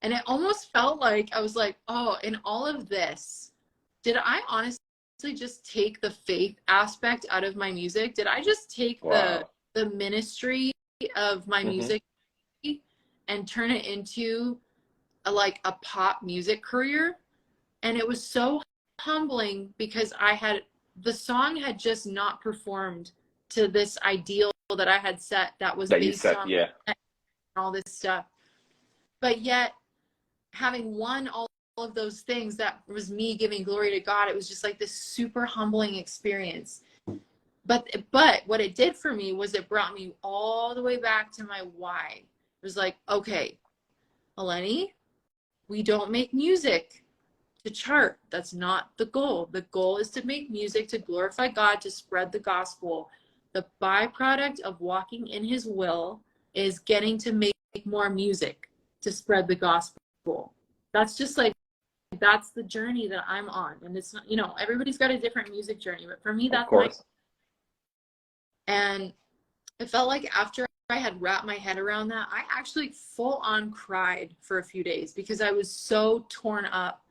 And it almost felt like, I was like, oh, in all of this, did I honestly just take the faith aspect out of my music? Did I just take the ministry of my music and turn it into a pop music career? And it was so humbling because the song had just not performed to this ideal that I had set, that was based on all this stuff. But yet, having won all of those things, that was me giving glory to God. It was just like this super humbling experience. But what it did for me was it brought me all the way back to my why. It was like, okay, Elenee, we don't make music to chart. That's not the goal. The goal is to make music to glorify God, to spread the gospel. The byproduct of walking in his will is getting to make more music to spread the gospel. That's just like, that's the journey that I'm on. And it's not, everybody's got a different music journey, but for me, that's my. And it felt like after I had wrapped my head around that, I actually full on cried for a few days because I was so torn up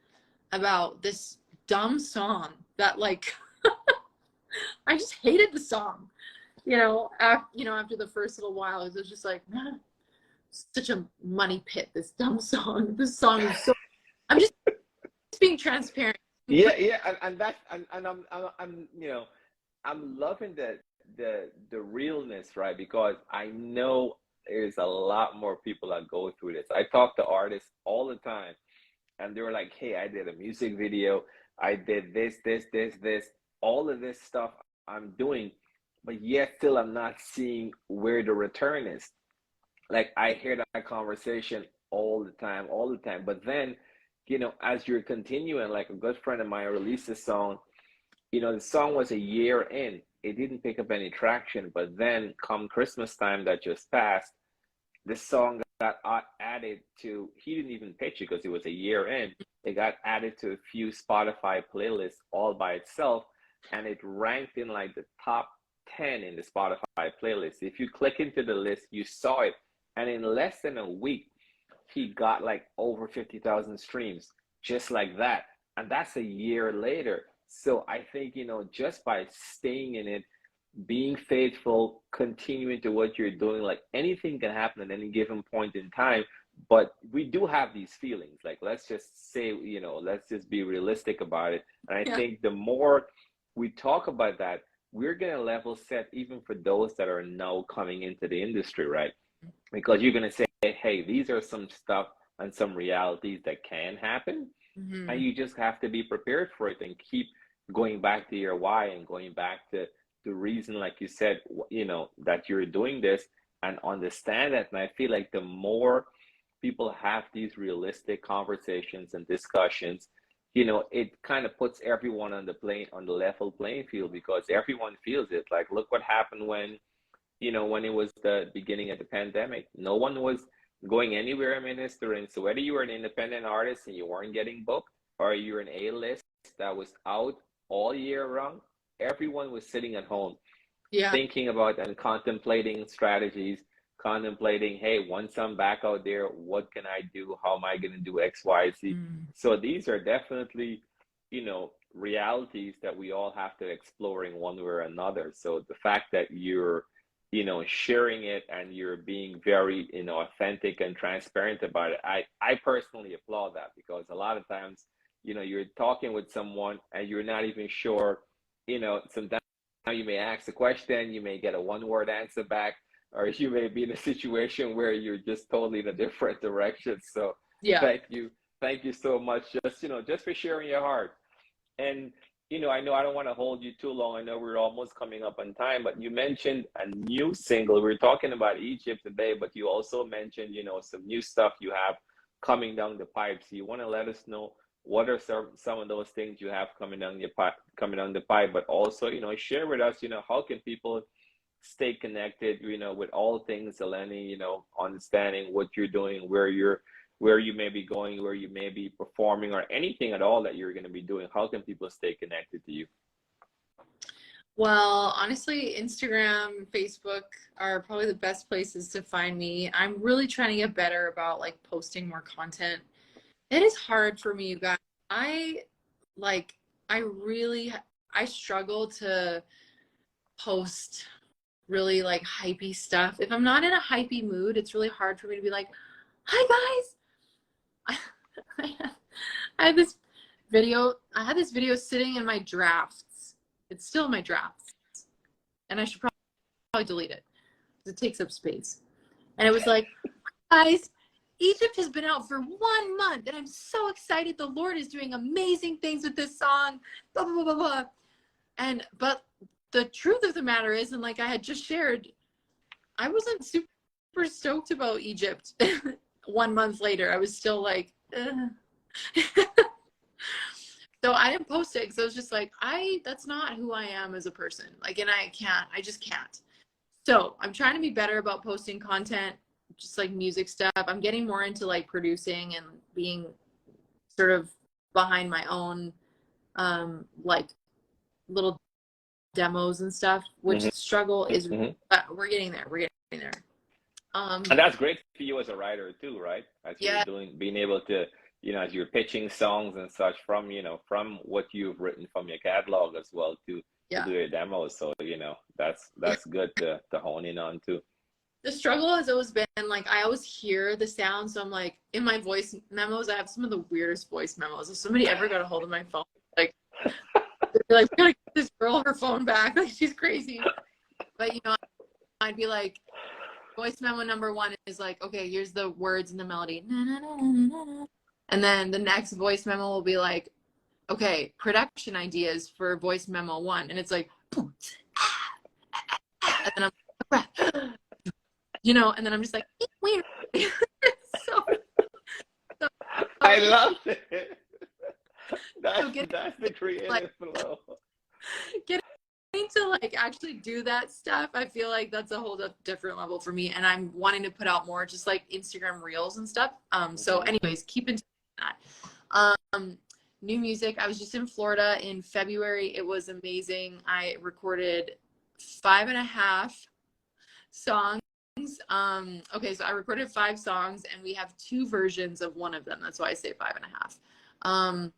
about this dumb song that like, I just hated the song, after the first little while. It was just like, man, such a money pit, this dumb song. This song is so, I'm just being transparent. And that's, and I'm loving the realness, right? Because I know there's a lot more people that go through this. I talk to artists all the time, and they were like, hey, I did a music video, I did this, all of this stuff I'm doing, but yet still I'm not seeing where the return is. Like, I hear that conversation all the time. But then, as you're continuing, like a good friend of mine released a song, the song was a year in. It didn't pick up any traction. But then come Christmas time that just passed, the song got added to, he didn't even pitch it because it was a year in. It got added to a few Spotify playlists all by itself. And it ranked in like the top 10 in the Spotify playlist. If you click into the list, you saw it. And in less than a week, he got like over 50,000 streams, just like that. And that's a year later. So I think, just by staying in it, being faithful, continuing to what you're doing, like anything can happen at any given point in time. But we do have these feelings. Like, let's just say, let's just be realistic about it. And I think the more we talk about that, we're going to level set even for those that are now coming into the industry, right? Because you're going to say, hey, these are some stuff and some realities that can happen. And you just have to be prepared for it and keep going back to your why and going back to the reason, like you said, that you're doing this, and understand that. And I feel like the more people have these realistic conversations and discussions, it kind of puts everyone on the level playing field, because everyone feels it. Like, look what happened when it was the beginning of the pandemic. No one was going anywhere ministering. So whether you were an independent artist and you weren't getting booked, or you're an A-list that was out all year round, everyone was sitting at home thinking about and contemplating strategies contemplating, hey, once I'm back out there, what can I do? How am I going to do X, Y, Z? So these are definitely, realities that we all have to explore in one way or another. So the fact that you're, sharing it and you're being very, authentic and transparent about it, I personally applaud that, because a lot of times, you're talking with someone and you're not even sure, sometimes you may ask a question, you may get a one-word answer back, or you may be in a situation where you're just totally in a different direction. So Yeah. thank you so much, just for sharing your heart. And I know I don't want to hold you too long. I know we're almost coming up on time, but you mentioned a new single. We were talking about Egypt today, but you also mentioned, some new stuff you have coming down the pipe. So you want to let us know what are some of those things you have coming down the pipe, but also, share with us, how can people stay connected, with all things Elenee, understanding what you're doing, where you may be going, where you may be performing, or anything at all that you're going to be doing. How can people stay connected to you? Well, honestly, Instagram, Facebook are probably the best places to find me. I'm really trying to get better about like posting more content. It is hard for me, you guys. I struggle to post really like hypey stuff. If I'm not in a hypey mood, it's really hard for me to be like, hi guys. I had this video sitting in my drafts. It's still in my drafts. And I should probably delete it because it takes up space. And it was like, guys, Egypt has been out for 1 month and I'm so excited. The Lord is doing amazing things with this song, blah, blah, blah, blah, blah. But the truth of the matter is, and like I had just shared, I wasn't super stoked about Egypt. 1 month later, I was still like, so I didn't post it because I was just like, that's not who I am as a person. Like, and I just can't. So I'm trying to be better about posting content, just like music stuff. I'm getting more into like producing and being sort of behind my own, like little demos and stuff, which struggle is, but we're getting there. And that's great for you as a writer too, right? As you're being able to, as you're pitching songs and such from, from what you've written from your catalog as well to do your demos. So, that's good to hone in on too. The struggle has always been like, I always hear the sound. So I'm like, in my voice memos, I have some of the weirdest voice memos. If somebody ever got a hold of my phone, like, they're like, gotta get this girl her phone back. Like, she's crazy. But, I'd be like, voice memo number 1 is like, okay, here's the words and the melody. Na, na, na, na, na. And then the next voice memo will be like, okay, production ideas for voice memo 1. And it's like, and then I'm, and then I'm just like, weird. so I love it. That's the creative flow. Getting to like actually do that stuff, I feel like that's a whole different level for me, and I'm wanting to put out more just like Instagram reels and stuff. So anyways, keep in touch with that. New music. I was just in Florida in February. It was amazing. I recorded 5.5 songs. Okay, so I recorded 5 songs and we have 2 versions of one of them. That's why I say 5.5. And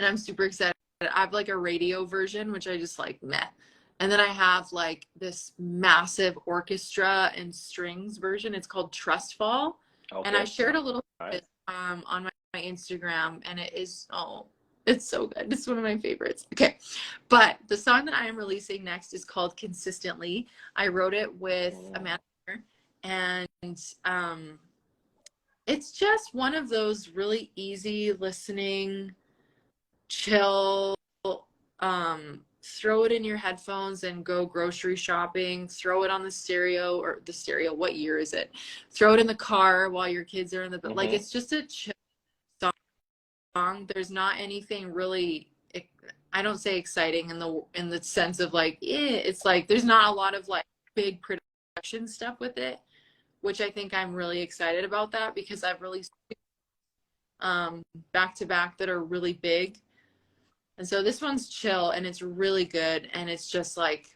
I'm super excited. I have like a radio version, which I just like meh. And then I have like this massive orchestra and strings version. It's called Trust Fall. Okay. And I shared a little bit on my Instagram, and it is, it's so good. It's one of my favorites. Okay. But the song that I am releasing next is called Consistently. I wrote it with a manager, and it's just one of those really easy listening, chill, throw it in your headphones and go grocery shopping, throw it on the stereo, what year is it? Throw it in the car while your kids are in the, like, it's just a chill song. There's not anything really, I don't say exciting in the sense of like, it's like, there's not a lot of like big production stuff with it, which I think I'm really excited about that, because I've released back to back that are really big. And so this one's chill and it's really good, and it's just like,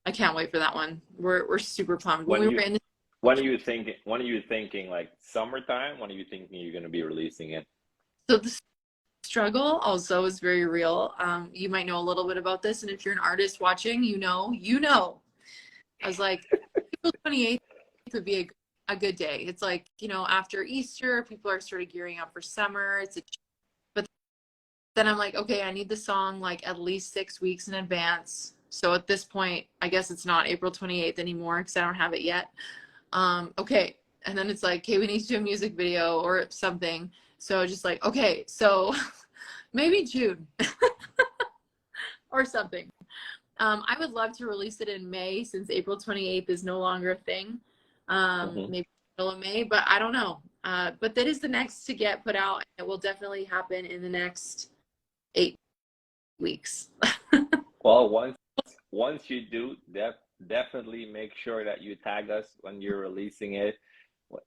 I can't wait for that one. We're super pumped. When we were in When are you thinking? When are you thinking? Like summertime? When are you thinking you're going to be releasing it? So the struggle also is very real. You might know a little bit about this, and if you're an artist watching, you know. I was like, April 28th would be a good day. It's like, after Easter, people are sort of gearing up for summer. But then I'm like, okay, I need the song like at least 6 weeks in advance. So at this point, I guess it's not April 28th anymore because I don't have it yet. Okay. And then it's like, okay, we need to do a music video or something. So just like, okay, so maybe June or something. I would love to release it in May since April 28th is no longer a thing. Maybe middle of May, but I don't know. But that is the next to get put out. It will definitely happen in the next 8 weeks. Well, once you do, definitely make sure that you tag us when you're releasing it.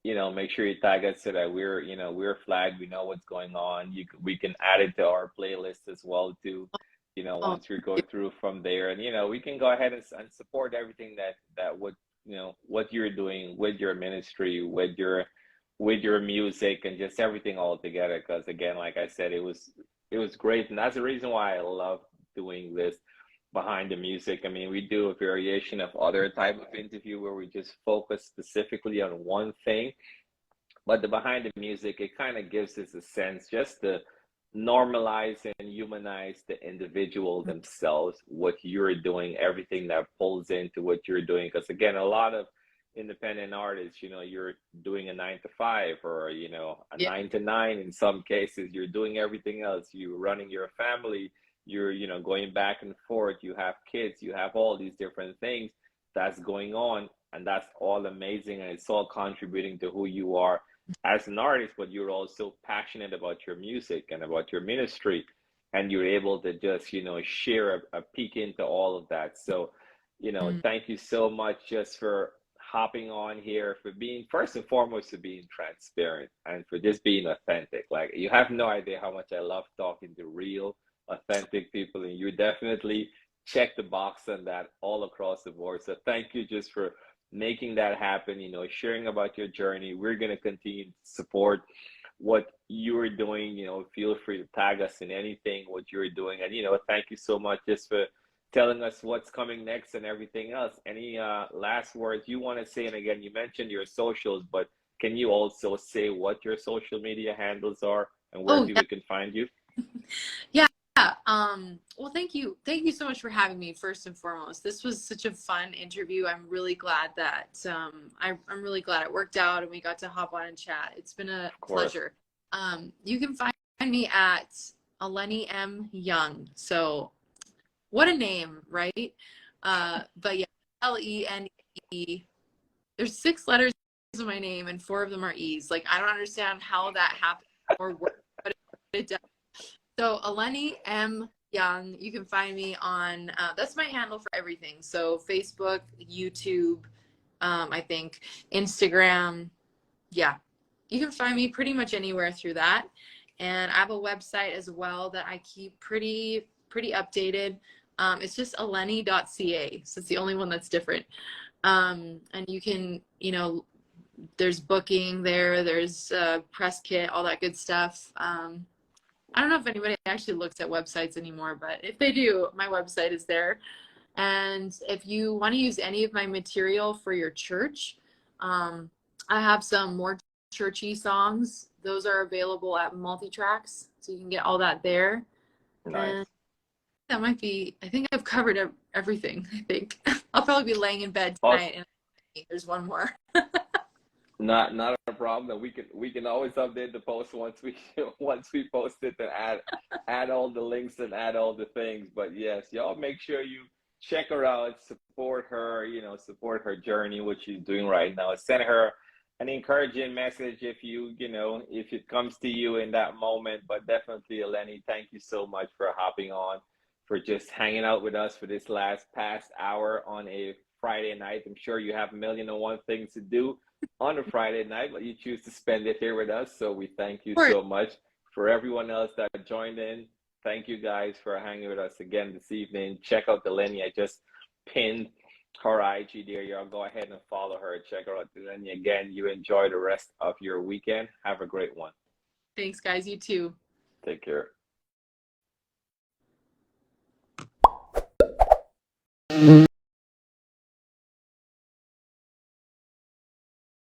Make sure you tag us so that we're flagged. We know what's going on. We can add it to our playlist as well too. Once we go through from there, and we can go ahead and support everything that what you're doing with your ministry, with your music, and just everything all together. Because again, like I said, it was great, and that's the reason why I love doing this behind the music. I mean, we do a variation of other type of interview where we just focus specifically on one thing, but the behind the music, it kind of gives us a sense just to normalize and humanize the individual themselves, what you're doing, everything that pulls into what you're doing. Because again, a lot of independent artists, you're doing a 9 to 5 or a 9 to 9 in some cases. You're doing everything else. You're running your family. You're going back and forth. You have kids. You have all these different things that's going on, and that's all amazing, and it's all contributing to who you are as an artist. But you're also passionate about your music and about your ministry, and you're able to just share a peek into all of that. So thank you so much just for hopping on here, for being, first and foremost, for being transparent and for just being authentic. Like, you have no idea how much I love talking to real authentic people, and you definitely check the box on that all across the board. So thank you just for making that happen, sharing about your journey. We're going to continue to support what you're doing. Feel free to tag us in anything what you're doing, and thank you so much just for telling us what's coming next and everything else. Any last words you want to say? And again, you mentioned your socials, but can you also say what your social media handles are and where people can find you? Yeah. Well, thank you so much for having me, first and foremost. This was such a fun interview. I'm really glad that I'm really glad it worked out and we got to hop on and chat. It's been a pleasure. You can find me at Elenee M. Young. So what a name, right? But yeah, Lenee. There's 6 letters in my name and 4 of them are E's. Like, I don't understand how that happened or worked, but it does. So Elenee M. Young, you can find me on, that's my handle for everything. So Facebook, YouTube, I think, Instagram. Yeah, you can find me pretty much anywhere through that. And I have a website as well that I keep pretty updated. It's just elenee.ca. So it's the only one that's different. And you can, there's booking there, there's press kit, all that good stuff. I don't know if anybody actually looks at websites anymore, but if they do, my website is there. And if you want to use any of my material for your church, I have some more churchy songs. Those are available at Multitracks, so you can get all that there. Nice. And that might be, I think I've covered everything, I think. I'll probably be laying in bed tonight and there's one more. Not a problem. We can always update the post once we post it and add all the links and add all the things. But yes, y'all make sure you check her out, support her, support her journey, what she's doing right now. Send her an encouraging message if if it comes to you in that moment. But definitely, Elenee, thank you so much for hopping on, for just hanging out with us for this past hour on a Friday night. I'm sure you have 1,000,001 things to do on a Friday night, but you choose to spend it here with us. So we thank you so much. For everyone else that joined in, thank you guys for hanging with us again this evening. Check out the Elenee. I just pinned her IG there. Y'all go ahead and follow her. Check her out. And again, you enjoy the rest of your weekend. Have a great one. Thanks, guys. You too. Take care.